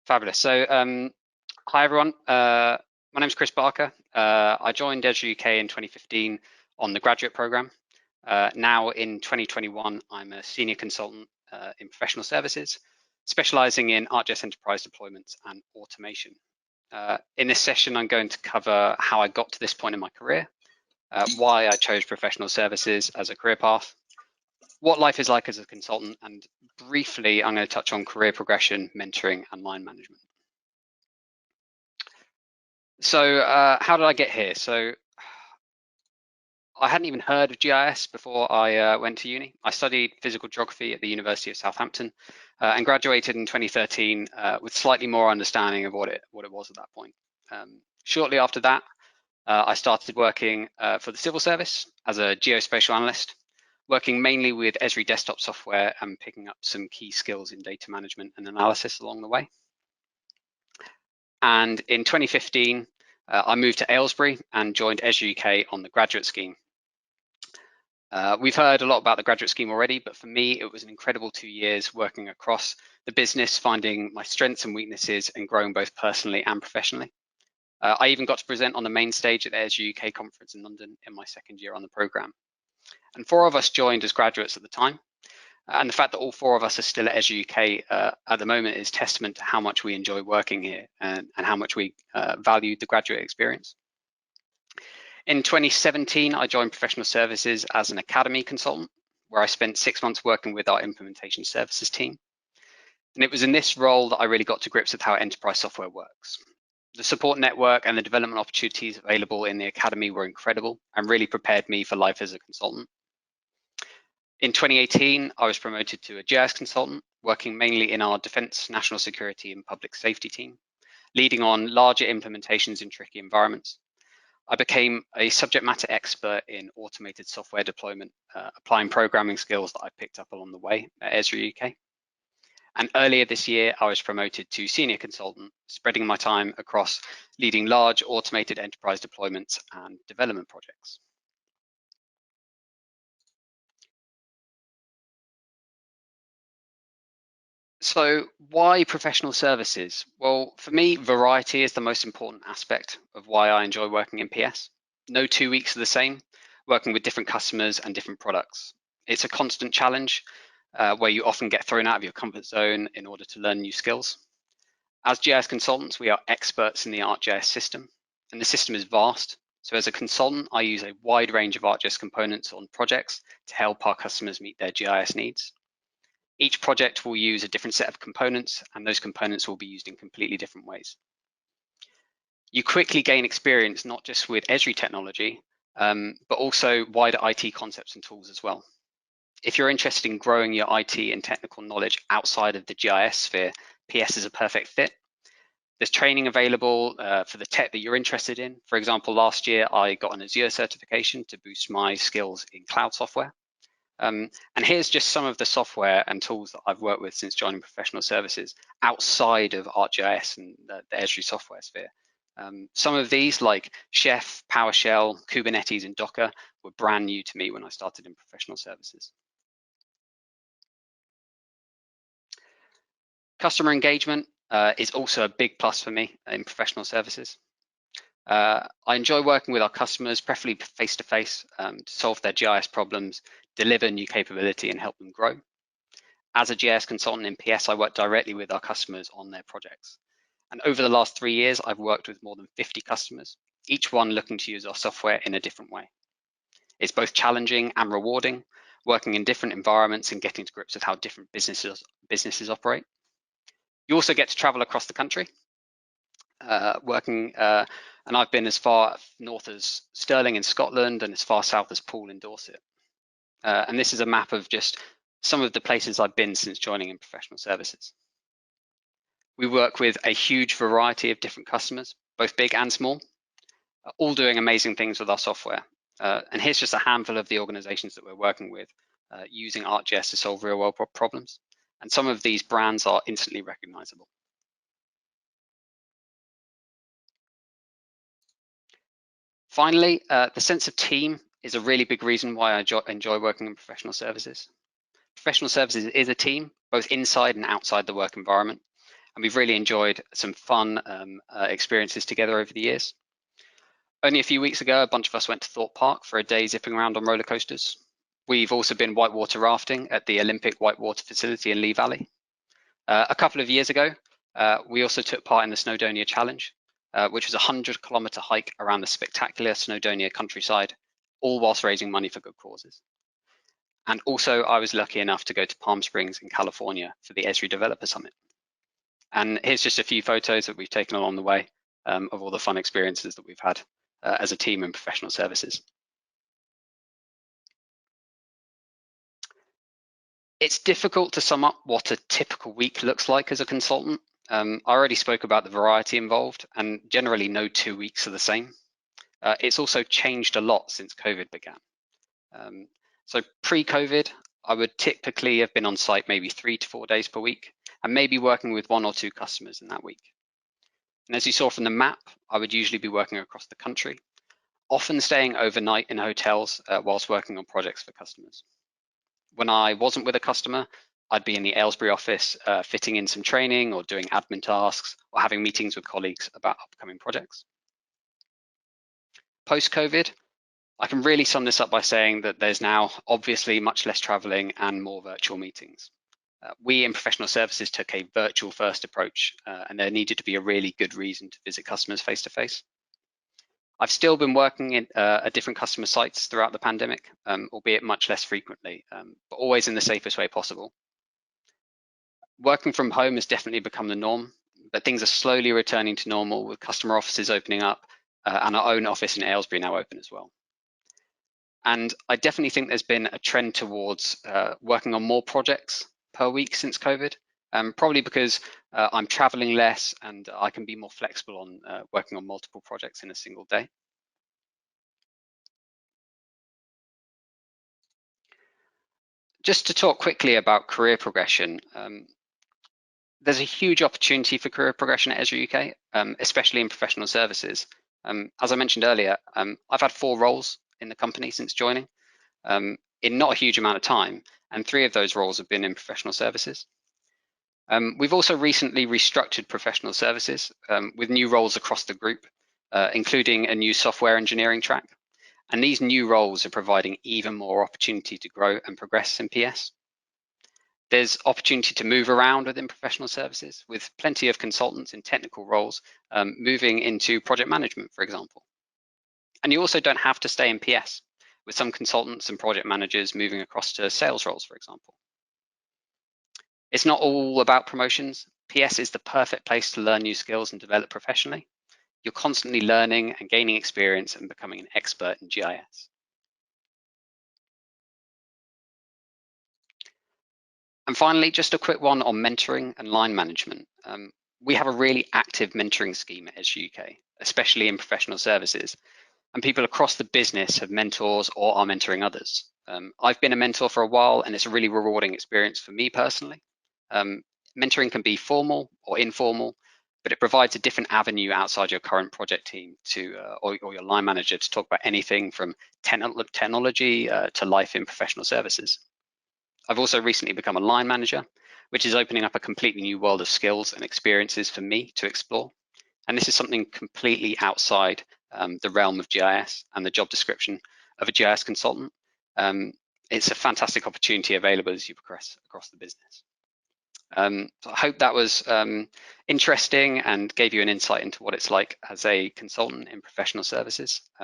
Fabulous. So, hi everyone. My name is Chris Barker. I joined Esri UK in 2015 on the graduate program. Now in 2021, I'm a senior consultant in professional services, specializing in ArcGIS enterprise deployments and automation. In this session, I'm going to cover how I got to this point in my career, why I chose professional services as a career path, what life is like as a consultant, and briefly, I'm going to touch on career progression, mentoring, and line management. So how did I get here? So I hadn't even heard of GIS before I went to uni. I studied physical geography at the University of Southampton and graduated in 2013 with slightly more understanding of what it was at that point. Shortly after that, I started working for the civil service as a geospatial analyst, working mainly with Esri desktop software and picking up some key skills in data management and analysis along the way. And in 2015, I moved to Aylesbury and joined Esri UK on the graduate scheme. We've heard a lot about the graduate scheme already, but for me, it was an incredible 2 years working across the business, finding my strengths and weaknesses and growing both personally and professionally. I even got to present on the main stage at the Esri UK conference in London in my second year on the program. And 4 of us joined as graduates at the time. And the fact that all 4 of us are still at Esri UK at the moment is testament to how much we enjoy working here and how much we valued the graduate experience. In 2017, I joined professional services as an academy consultant, where I spent 6 months working with our implementation services team. And it was in this role that I really got to grips with how enterprise software works. The support network and the development opportunities available in the academy were incredible and really prepared me for life as a consultant. In 2018, I was promoted to a GIS consultant, working mainly in our defense, national security, and public safety team, leading on larger implementations in tricky environments. I became a subject matter expert in automated software deployment, applying programming skills that I picked up along the way at Esri UK. And earlier this year, I was promoted to senior consultant, spreading my time across leading large automated enterprise deployments and development projects. So why professional services? Well, for me, variety is the most important aspect of why I enjoy working in PS. No 2 weeks are the same, working with different customers and different products. It's a constant challenge where you often get thrown out of your comfort zone in order to learn new skills. As GIS consultants, we are experts in the ArcGIS system, and the system is vast. So as a consultant, I use a wide range of ArcGIS components on projects to help our customers meet their GIS needs. Each project will use a different set of components, and those components will be used in completely different ways. You quickly gain experience not just with Esri technology, but also wider IT concepts and tools as well. If you're interested in growing your IT and technical knowledge outside of the GIS sphere, PS is a perfect fit. There's training available for the tech that you're interested in. For example, last year I got an Azure certification to boost my skills in cloud software. And here's just some of the software and tools that I've worked with since joining professional services outside of ArcGIS and the Esri software sphere. Some of these, like Chef, PowerShell, Kubernetes, and Docker, were brand new to me when I started in professional services. Customer engagement is also a big plus for me in professional services. I enjoy working with our customers, preferably face-to-face, to solve their GIS problems, deliver new capability, and help them grow. As a GIS consultant in PS, I work directly with our customers on their projects. And over the last 3 years, I've worked with more than 50 customers, each one looking to use our software in a different way. It's both challenging and rewarding, working in different environments and getting to grips with how different businesses operate. You also get to travel across the country, and I've been as far north as Stirling in Scotland and as far south as Poole in Dorset. And this is a map of just some of the places I've been since joining in professional services. We work with a huge variety of different customers, both big and small, all doing amazing things with our software. And here's just a handful of the organizations that we're working with using ArcGIS to solve real world problems. And some of these brands are instantly recognizable. Finally, the sense of team is a really big reason why I enjoy working in professional services. Professional services is a team, both inside and outside the work environment. and we've really enjoyed some fun experiences together over the years. Only a few weeks ago, a bunch of us went to Thorpe Park for a day zipping around on roller coasters. We've also been whitewater rafting at the Olympic Whitewater Facility in Lee Valley. A couple of years ago, we also took part in the Snowdonia Challenge, which was a 100-kilometer hike around the spectacular Snowdonia countryside, all whilst raising money for good causes. And also, I was lucky enough to go to Palm Springs in California for the Esri Developer Summit. And here's just a few photos that we've taken along the way of all the fun experiences that we've had as a team in professional services. It's difficult to sum up what a typical week looks like as a consultant. I already spoke about the variety involved, and generally no 2 weeks are the same. It's also changed a lot since COVID began. So pre-COVID, I would typically have been on site maybe 3 to 4 days per week, and maybe working with 1 or 2 customers in that week. And as you saw from the map, I would usually be working across the country, often staying overnight in hotels whilst working on projects for customers. When I wasn't with a customer, I'd be in the Aylesbury office fitting in some training or doing admin tasks or having meetings with colleagues about upcoming projects. Post-COVID, I can really sum this up by saying that there's now obviously much less traveling and more virtual meetings. We in professional services took a virtual first approach and there needed to be a really good reason to visit customers face to face. I've still been working at different customer sites throughout the pandemic, albeit much less frequently, but always in the safest way possible. Working from home has definitely become the norm, but things are slowly returning to normal with customer offices opening up and our own office in Aylesbury now open as well. And I definitely think there's been a trend towards working on more projects per week since COVID, probably because I'm traveling less and I can be more flexible on working on multiple projects in a single day. Just to talk quickly about career progression, there's a huge opportunity for career progression at Esri UK, especially in professional services. As I mentioned earlier, I've had 4 roles in the company since joining, in not a huge amount of time, and 3 of those roles have been in professional services. We've also recently restructured professional services with new roles across the group, including a new software engineering track. And these new roles are providing even more opportunity to grow and progress in PS. There's opportunity to move around within professional services with plenty of consultants in technical roles moving into project management, for example. And you also don't have to stay in PS, with some consultants and project managers moving across to sales roles, for example. It's not all about promotions. PS is the perfect place to learn new skills and develop professionally. You're constantly learning and gaining experience and becoming an expert in GIS. And finally, just a quick one on mentoring and line management. We have a really active mentoring scheme at Esri UK, especially in professional services. And people across the business have mentors or are mentoring others. I've been a mentor for a while and it's a really rewarding experience for me personally. Mentoring can be formal or informal, but it provides a different avenue outside your current project team to, or your line manager to talk about anything from technology to life in professional services. I've also recently become a line manager, which is opening up a completely new world of skills and experiences for me to explore. And this is something completely outside the realm of GIS and the job description of a GIS consultant. It's a fantastic opportunity available as you progress across the business. So I hope that was interesting and gave you an insight into what it's like as a consultant in professional services.